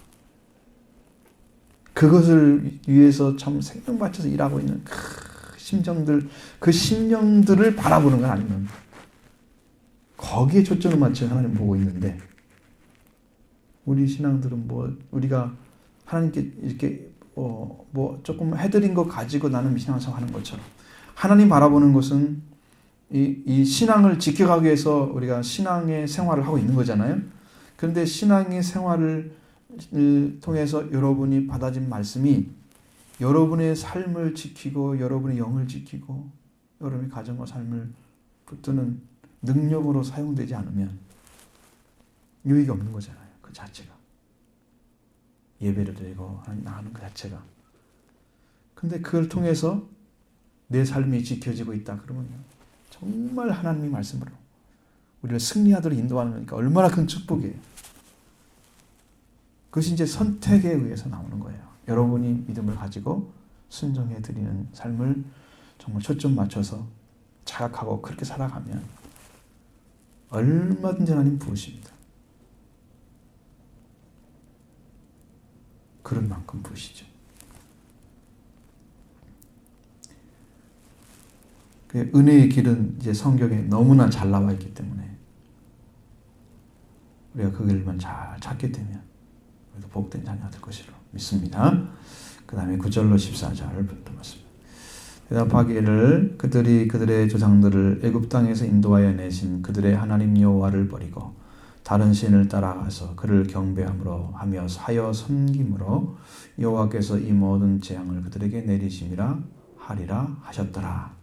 그것을 위해서 참 생명 바쳐서 일하고 있는 그 심정들, 그 심령들을 바라보는 건 아니면 거기에 초점을 맞춰 하나님 보고 있는데, 우리 신앙들은 우리가 하나님께 이렇게 조금 해드린 거 가지고 나는 신앙생활 하는 것처럼, 하나님 바라보는 것은 이 신앙을 지켜가기 위해서 우리가 신앙의 생활을 하고 있는 거잖아요. 그런데 신앙의 생활을 통해서 여러분이 받아진 말씀이 여러분의 삶을 지키고 여러분의 영을 지키고 여러분의 가정과 삶을 붙드는 능력으로 사용되지 않으면 유익이 없는 거잖아요. 그 자체가. 예배를 드리고 하나님 나가는 그 자체가. 근데 그걸 통해서 내 삶이 지켜지고 있다 그러면 정말 하나님의 말씀으로 우리를 승리하도록 인도하는 거니까 얼마나 큰 축복이에요. 그것이 이제 선택에 의해서 나오는 거예요. 여러분이 믿음을 가지고 순종해 드리는 삶을 정말 초점 맞춰서 자각하고 그렇게 살아가면 얼마든지 하나님 부으십니다. 그런 만큼 부으시죠. 은혜의 길은 이제 성경에 너무나 잘 나와 있기 때문에 우리가 그 길만 잘 찾게 되면 우리도 복된 자녀가 될 것이로 믿습니다. 그 다음에 9절로 14절을 붙들었습니다. 대답하기를 그들이 그들의 조상들을 애굽 땅에서 인도하여 내신 그들의 하나님 여호와를 버리고 다른 신을 따라가서 그를 경배함으로 하며 사여 섬김으로 여호와께서 이 모든 재앙을 그들에게 내리심이라 하리라 하셨더라.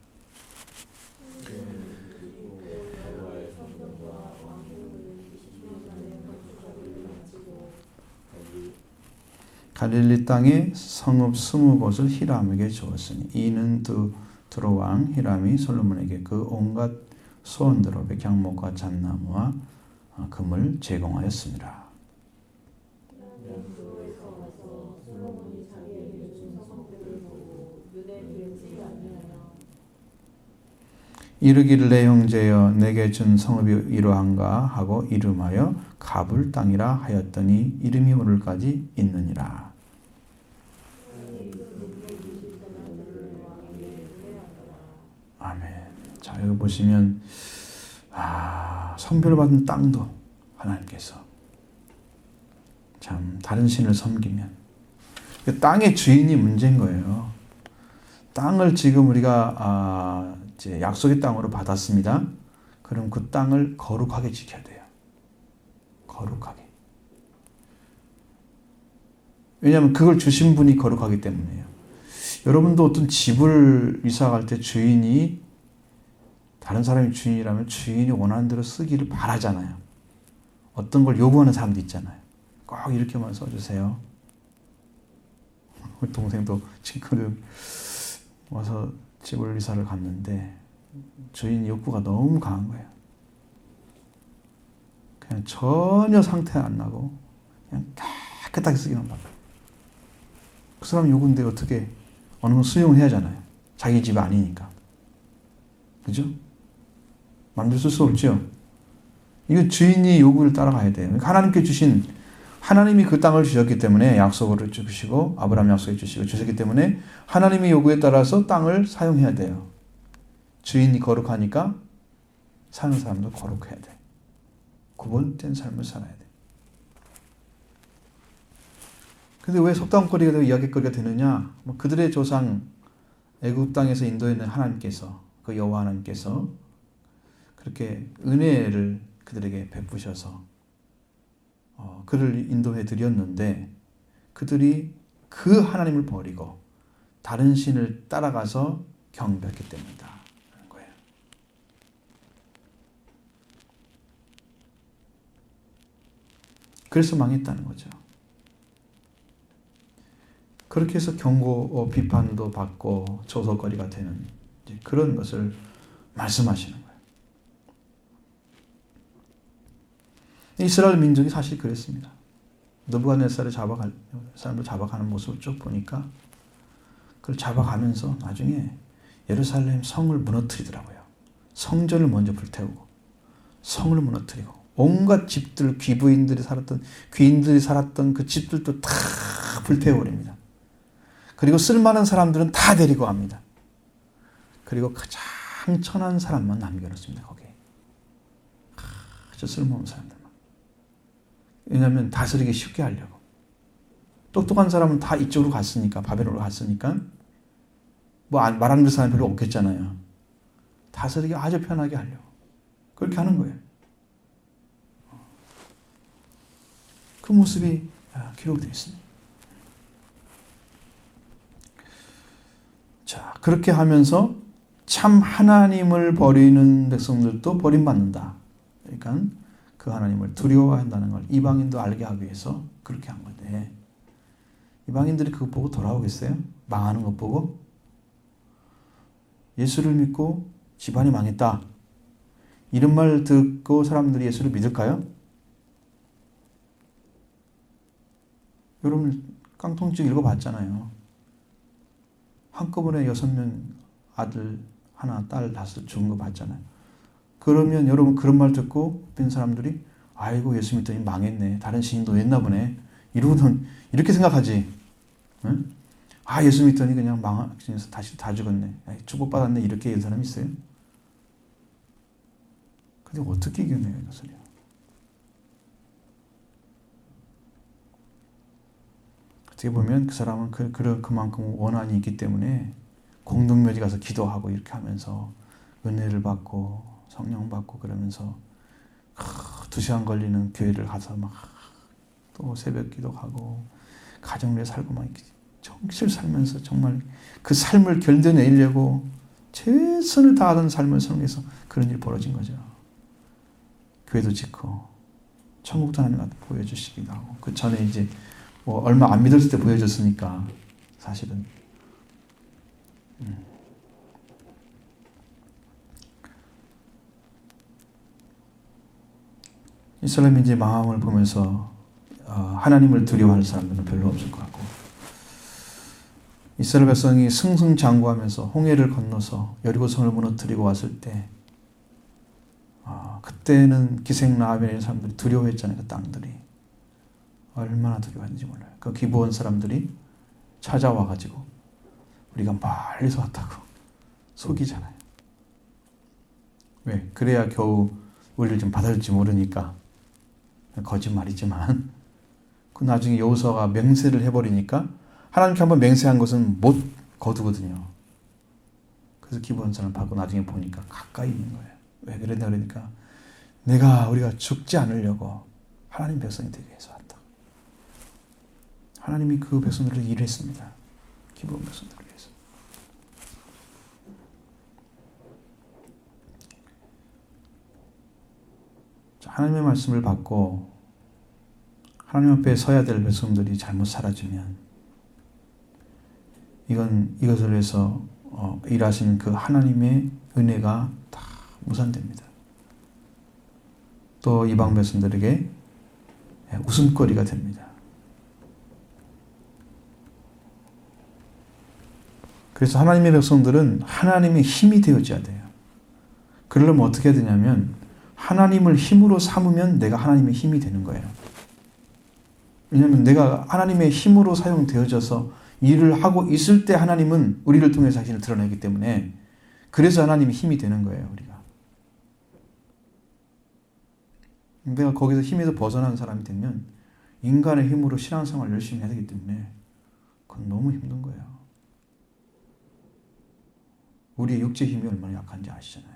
갈릴리 땅에 성읍 20곳을 히람에게 주었으니 이는 두로왕 히람이 솔로몬에게 그 온갖 소원대로 백향목과 잣나무와 금을 제공하였습니다. 이르기를 내 형제여 내게 준 성읍이 이러한가 하고 이름하여 가불 땅이라 하였더니 이름이 오늘까지 있느니라. 아멘. 자, 여기 보시면 선별받은 땅도 하나님께서 참 다른 신을 섬기면 땅의 주인이 문제인 거예요. 땅을 지금 우리가 이제 약속의 땅으로 받았습니다. 그럼 그 땅을 거룩하게 지켜야 돼요. 거룩하게. 왜냐하면 그걸 주신 분이 거룩하기 때문이에요. 여러분도 어떤 집을 이사 갈 때 주인이 다른 사람이 주인이라면 주인이 원하는 대로 쓰기를 바라잖아요. 어떤 걸 요구하는 사람도 있잖아요. 꼭 이렇게만 써주세요. 우리 동생도 친구들 와서 집을 이사를 갔는데 주인 욕구가 너무 강한 거예요. 그냥 전혀 상태 안 나고 그냥 깨끗하게 쓰기만 바라요. 그 사람 요구인데 어떻게 어느 건 수용을 해야 하잖아요. 자기 집 아니니까. 그죠? 마음대로 쓸 수 없죠. 이거 주인이 요구를 따라가야 돼요. 그러니까 하나님께 주신 하나님이 그 땅을 주셨기 때문에 약속을 주시고 아브라함 약속해 주셨기 때문에 하나님의 요구에 따라서 땅을 사용해야 돼요. 주인이 거룩하니까 사는 사람도 거룩해야 돼. 구분된 삶을 살아야 돼. 근데 왜 속담거리가 되고 이야기거리가 되느냐? 그들의 조상 애굽 땅에서 인도했는 하나님께서, 그 여호와 하나님께서 그렇게 은혜를 그들에게 베푸셔서 그를 인도해 드렸는데, 그들이 그 하나님을 버리고 다른 신을 따라가서 경배했기 때문이다 하는 거예요. 그래서 망했다는 거죠. 그렇게 해서 경고, 비판도 받고 조소거리가 되는 그런 것을 말씀하시는 거예요. 이스라엘 민족이 사실 그랬습니다. 느부갓네살을 사람을 잡아가는 모습을 쭉 보니까 그걸 잡아가면서 나중에 예루살렘 성을 무너뜨리더라고요. 성전을 먼저 불태우고 성을 무너뜨리고 온갖 집들, 귀인들이 살았던 그 집들도 다 불태워버립니다. 그리고 쓸만한 사람들은 다 데리고 갑니다. 그리고 가장 천한 사람만 남겨놓습니다. 거기에 아주 쓸모없는 사람들만. 왜냐하면 다스리기 쉽게 하려고. 똑똑한 사람은 다 이쪽으로 갔으니까, 바벨론으로 갔으니까 말하는 사람이 별로 없겠잖아요. 다스리기 아주 편하게 하려고 그렇게 하는 거예요. 그 모습이 기록되어 있습니다. 자, 그렇게 하면서 참 하나님을 버리는 백성들도 버림받는다. 그러니까 그 하나님을 두려워한다는 걸 이방인도 알게 하기 위해서 그렇게 한 건데, 이방인들이 그거 보고 돌아오겠어요? 망하는 것 보고? 예수를 믿고 집안이 망했다, 이런 말 듣고 사람들이 예수를 믿을까요? 여러분 깡통증 읽어봤잖아요. 한꺼번에 6명 아들 하나, 딸 5 죽은 거 봤잖아요. 그러면 여러분 그런 말 듣고 빈 사람들이 아이고 예수 믿더니 망했네, 다른 신도 했나 보네, 이렇게 생각하지. 응? 아 예수 믿더니 그냥 망하면서 다시 다 죽었네, 축복받았네, 이렇게 얘기하는 사람이 있어요? 근데 어떻게 이겨내요 이것을요? 어떻게 보면 그 사람은 그만큼 원한이 있기 때문에 공동묘지 가서 기도하고 이렇게 하면서 은혜를 받고 성령 받고 그러면서 2시간 걸리는 교회를 가서 막 또 새벽 기도하고 가정을 살고 막 정실 살면서 정말 그 삶을 견뎌내려고 최선을 다하는 삶을 사는 데서 그런 일이 벌어진 거죠. 교회도 짓고 천국도 하나님 보여주시기도 하고, 그 전에 이제 얼마 안 믿었을 때 보여줬으니까 사실은 이스라엘 민족의 마음을 보면서 하나님을 두려워하는 사람들은 별로 없을 것 같고, 이스라엘 백성이 승승장구하면서 홍해를 건너서 여리고성을 무너뜨리고 왔을 때 그때는 기생라합이라는 사람들이 두려워했잖아요. 그 땅들이 얼마나 두려워했는지 몰라요. 그 기브온 사람들이 찾아와가지고 우리가 멀리서 왔다고 속이잖아요. 왜? 그래야 겨우 우리를 좀 받아줄지 모르니까. 거짓말이지만 그 나중에 여호수아가 맹세를 해버리니까, 하나님께 한번 맹세한 것은 못 거두거든요. 그래서 기브온 사람 받고 나중에 보니까 가까이 있는 거예요. 왜 그랬냐 그러니까 우리가 죽지 않으려고 하나님 백성이 되기 위해서 왔다. 하나님이 그 백성들을 일했습니다. 기브온 백성들을 위해서. 하나님의 말씀을 받고 하나님 앞에 서야 될 백성들이 잘못 살아주면 이것을 위해서 일하신 그 하나님의 은혜가 다 무산됩니다. 또 이방 백성들에게 웃음거리가 됩니다. 그래서 하나님의 백성들은 하나님의 힘이 되어져야 돼요. 그러려면 어떻게 해야 되냐면 하나님을 힘으로 삼으면 내가 하나님의 힘이 되는 거예요. 왜냐하면 내가 하나님의 힘으로 사용되어져서 일을 하고 있을 때 하나님은 우리를 통해 자신을 드러내기 때문에, 그래서 하나님의 힘이 되는 거예요. 우리가. 내가 거기서 힘에서 벗어난 사람이 되면 인간의 힘으로 신앙생활 열심히 해야 되기 때문에 그건 너무 힘든 거예요. 우리의 육체 힘이 얼마나 약한지 아시잖아요.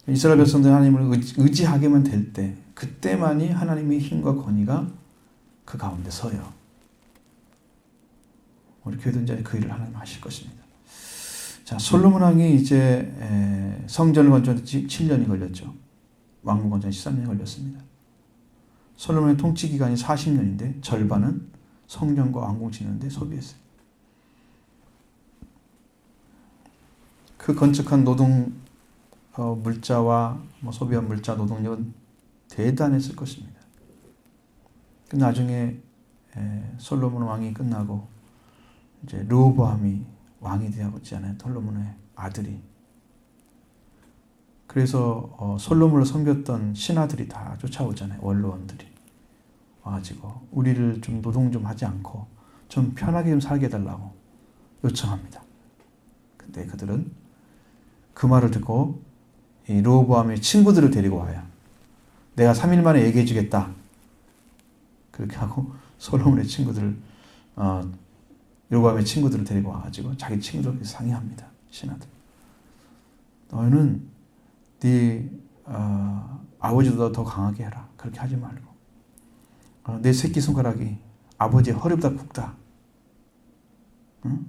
이스라엘 백성들이 하나님을 의지하게만 될 때, 그때만이 하나님의 힘과 권위가 그 가운데 서요. 우리 교회도 이제 그 일을 하나님 하실 것입니다. 자, 솔로몬 왕이 이제 성전을 건축하는데 7년이 걸렸죠. 왕궁 건축에 13년이 걸렸습니다. 솔로몬의 통치 기간이 40년인데 절반은 성전과 왕궁 짓는데 소비했어요. 그 건축한 노동 물자와 소비한 물자 노동력은 대단했을 것입니다. 나중에 솔로몬 왕이 끝나고 이제 르호보암이 왕이 되었잖아요. 솔로몬의 아들이. 그래서 솔로몬을 섬겼던 신하들이 다 쫓아오잖아요. 원로원들이 와가지고 우리를 좀 노동 좀 하지 않고 좀 편하게 좀 살게 해달라고 요청합니다. 근데 그들은 그 말을 듣고 이 르호보암의 친구들을 데리고 와요. 내가 3일 만에 얘기해 주겠다. 그렇게 하고 솔로몬의 친구들을 르호보암의 친구들을 데리고 와가지고 자기 친구들과 상의합니다. 신하들. 너희는 네 아버지보다 더 강하게 해라. 그렇게 하지 말고 내 새끼손가락이 아버지의 허리보다 굵다. 응?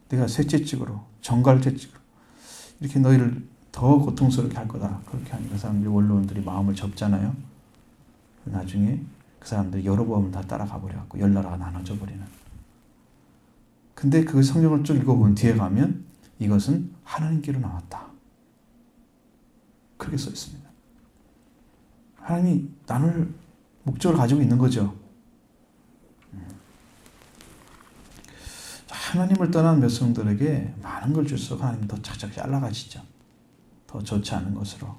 내가 셋째 찍으로 정갈째 찍으로 이렇게 너희를 더 고통스럽게 할 거다. 그렇게 하니까 그 사람들이 원로원들이 마음을 접잖아요. 나중에 그 사람들이 여로보암을 다 따라가 버려갖고 열나라가 나눠져 버리는. 근데 그 성경을 쭉 읽어보면 뒤에 가면 이것은 하나님께로 나왔다. 그렇게 써 있습니다. 하나님이 나눌 목적을 가지고 있는 거죠. 하나님을 떠난 백성들에게 많은 걸 줄수록 하나님은 더 착착 잘라가시죠. 더 좋지 않은 것으로.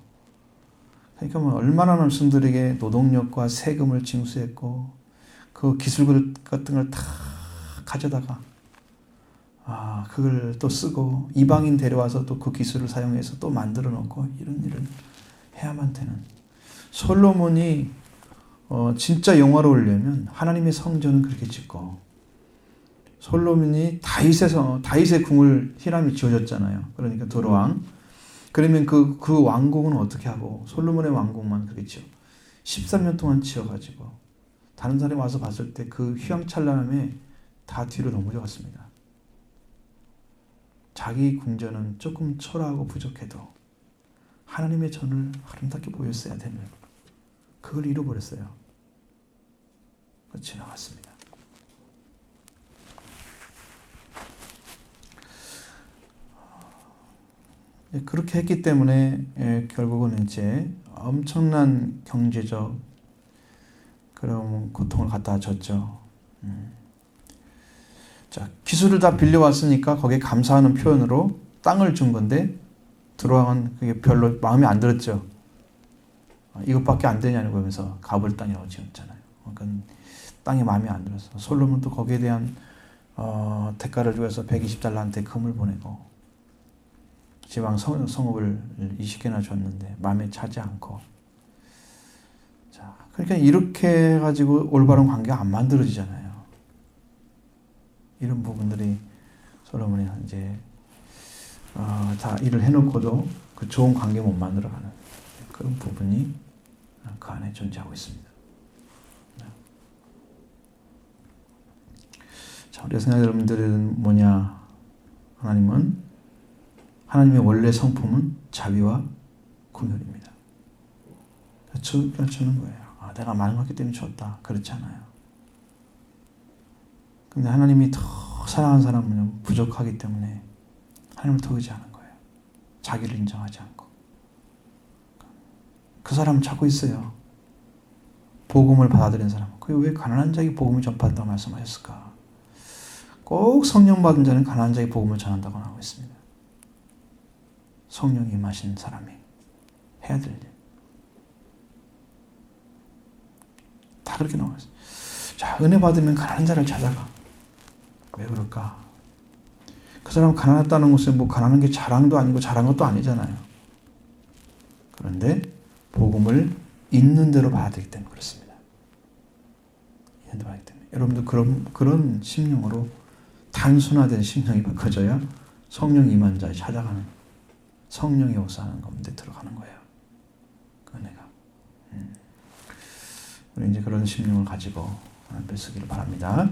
그러니까 얼마나 백성들에게 노동력과 세금을 징수했고 그 기술 같은 걸 다 가져다가 그걸 또 쓰고 이방인 데려와서 또 그 기술을 사용해서 또 만들어 놓고 이런 일을 해야만 되는. 솔로몬이 진짜 영화로우려면 하나님의 성전은 그렇게 짓고 솔로몬이 다윗의 궁을 히람이 지어줬잖아요. 그러니까 도로왕. 그러면 그 왕궁은 어떻게 하고 솔로몬의 왕궁만 그렇죠. 13년 동안 지어가지고 다른 사람이 와서 봤을 때 그 휘황찬란함에 다 뒤로 넘어져 갔습니다. 자기 궁전은 조금 초라하고 부족해도 하나님의 전을 아름답게 보였어야 되는 그걸 잃어버렸어요. 지나갔습니다. 그렇게 했기 때문에 결국은 이제 엄청난 경제적 그런 고통을 갖다 줬죠. 자, 기술을 다 빌려왔으니까 거기에 감사하는 표현으로 땅을 준 건데 들어왕은 그게 별로 마음에 안 들었죠. 이것밖에 안 되냐고 하면서 가볼 땅이라고 지었잖아요. 그러니까 땅이 마음에 안 들어서 솔로몬도 거기에 대한 대가를 주어서 120달러한테 금을 보내고 지방 성읍을 20개나 줬는데 마음에 차지 않고. 자, 그러니까 이렇게 해가지고 올바른 관계가 안 만들어지잖아요. 이런 부분들이 솔로몬이 이제 다 일을 해놓고도 그 좋은 관계 못 만들어가는 그런 부분이 그 안에 존재하고 있습니다. 자, 우리 성도 여러분들은 뭐냐? 하나님의 원래 성품은 자비와 긍휼입니다. 주는 거예요. 내가 많은 것 같기 때문에 줬다. 그렇지 않아요. 근데 하나님이 더 사랑하는 사람은 부족하기 때문에 하나님을 더 의지하는 거예요. 자기를 인정하지 않고. 그 사람은 찾고 있어요. 복음을 받아들인 사람은. 그게 왜 가난한 자에게 복음을 전파한다고 말씀하셨을까? 꼭 성령 받은 자는 가난한 자에게 복음을 전한다고 하고 있습니다. 성령이 임하신 사람이 해야 될 일. 다 그렇게 나와 있어요. 자, 은혜 받으면 가난한 자를 찾아가. 왜 그럴까? 그 사람은 가난했다는 것은 가난한 게 자랑도 아니고 잘한 것도 아니잖아요. 그런데 복음을 있는 대로 받아들이기 때문에 그렇습니다. 있는 대로 받기 때문에. 여러분도 그런 심령으로 단순화된 심령이 바꿔져야 성령 임한 자에 찾아가는 성령의 역사하는 가운데 들어가는 거예요. 그 은혜가. 우리 이제 그런 심령을 가지고 앞에 서기를 바랍니다.